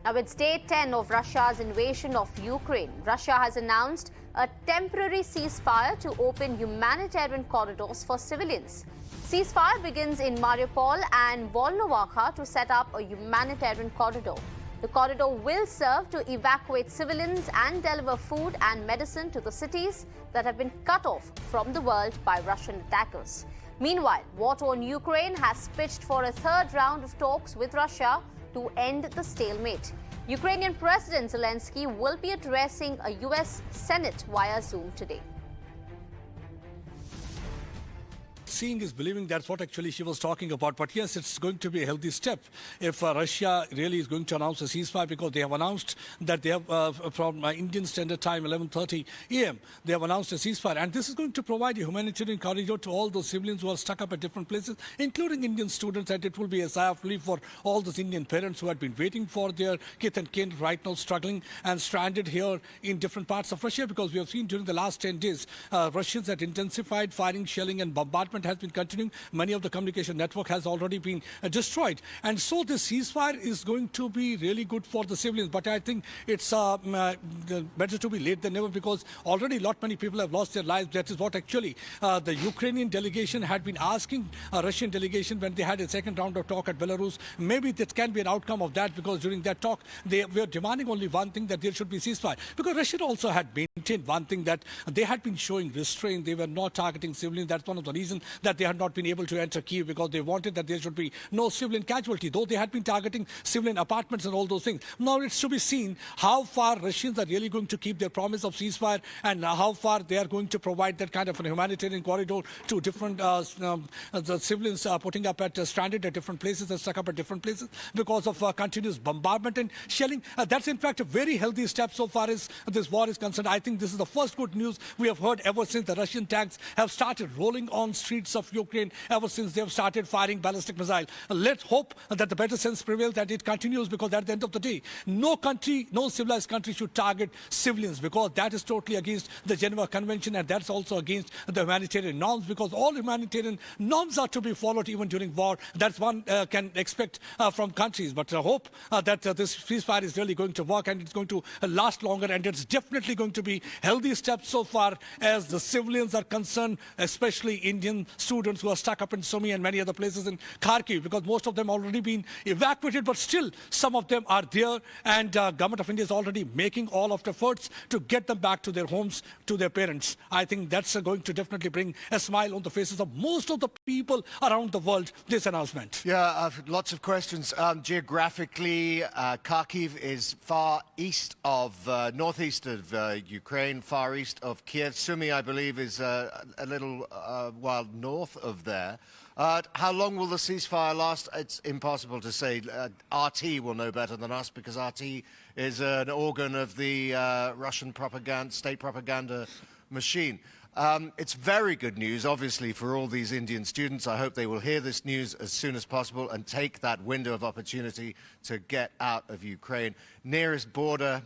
Now, it's day 10 of Russia's invasion of Ukraine. Russia has announced a temporary ceasefire to open humanitarian corridors for civilians. Ceasefire begins in Mariupol and Volnovakha to set up a humanitarian corridor. The corridor will serve to evacuate civilians and deliver food and medicine to the cities that have been cut off from the world by Russian attackers. Meanwhile, war-torn Ukraine has pitched for a third round of talks with Russia to end the stalemate. Ukrainian President Zelensky will be addressing a US Senate via Zoom today. Seeing is believing, that's what actually she was talking about. But yes, it's going to be a healthy step if Russia really is going to announce a ceasefire, because they have announced that they have, from Indian Standard Time, 11:30 a.m., they have announced a ceasefire. And this is going to provide a humanitarian corridor to all those civilians who are stuck up at different places, including Indian students. And it will be a sigh of relief for all those Indian parents who had been waiting for their kith and kin, right now struggling and stranded here in different parts of Russia, because we have seen during the last 10 days, Russians had intensified firing, shelling and bombardment has been continuing. Many of the communication network has already been destroyed. And so this ceasefire is going to be really good for the civilians. But I think it's better to be late than never, because already many people have lost their lives. That is what actually the Ukrainian delegation had been asking a Russian delegation when they had a second round of talk at Belarus. Maybe this can be an outcome of that, because during that talk, they were demanding only one thing, that there should be ceasefire. Because Russia also had maintained one thing, that they had been showing restraint. They were not targeting civilians. That's one of the reasons that they had not been able to enter Kyiv, because they wanted that there should be no civilian casualty, though they had been targeting civilian apartments and all those things. Now it's to be seen how far Russians are really going to keep their promise of ceasefire, and how far they are going to provide that kind of a humanitarian corridor to different the civilians putting up at stranded at different places and stuck up at different places because of continuous bombardment and shelling. That's in fact a very healthy step so far as this war is concerned. I think this is the first good news we have heard ever since the Russian tanks have started rolling on streets of Ukraine, ever since they have started firing ballistic missiles. Let's hope that the better sense prevails, that it continues, because at the end of the day, no country, no civilized country should target civilians, because that is totally against the Geneva Convention, and that's also against the humanitarian norms, because all humanitarian norms are to be followed even during war. That's one can expect from countries. But I hope that this ceasefire is really going to work, and it's going to last longer, and it's definitely going to be healthy steps so far as the civilians are concerned, especially Indian students who are stuck up in Sumy and many other places in Kharkiv, because most of them already been evacuated, but still some of them are there, and Government of India is already making all of the efforts to get them back to their homes, to their parents. I think that's going to definitely bring a smile on the faces of most of the people around the world, this announcement. Yeah, lots of questions. Geographically, Kharkiv is far east of, northeast of Ukraine, far east of Kiev. Sumy, I believe, is a little while north of there. How long will the ceasefire last? It's impossible to say. RT will know better than us, because RT is an organ of the Russian propaganda, state propaganda machine. It's very good news, obviously, for all these Indian students. I hope they will hear this news as soon as possible and take that window of opportunity to get out of Ukraine. Nearest border,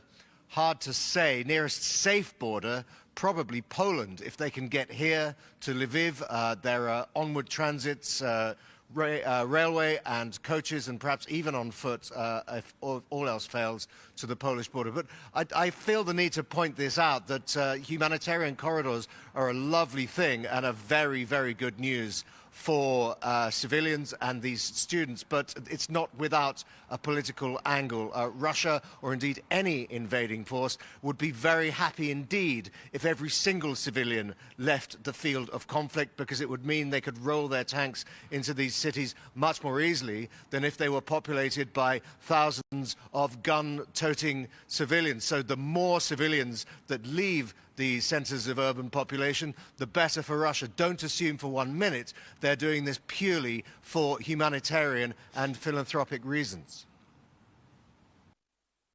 hard to say. Nearest safe border, probably Poland. If they can get here to Lviv, there are onward transits, railway and coaches, and perhaps even on foot, if all else fails, to the Polish border. But I feel the need to point this out, that humanitarian corridors are a lovely thing and a very, very good news for civilians and these students, but it's not without a political angle. Russia, or indeed any invading force, would be very happy indeed if every single civilian left the field of conflict, because it would mean they could roll their tanks into these cities much more easily than if they were populated by thousands of gun-toting civilians. So the more civilians that leave the centres of urban population, the better for Russia. Don't assume for 1 minute they're doing this purely for humanitarian and philanthropic reasons.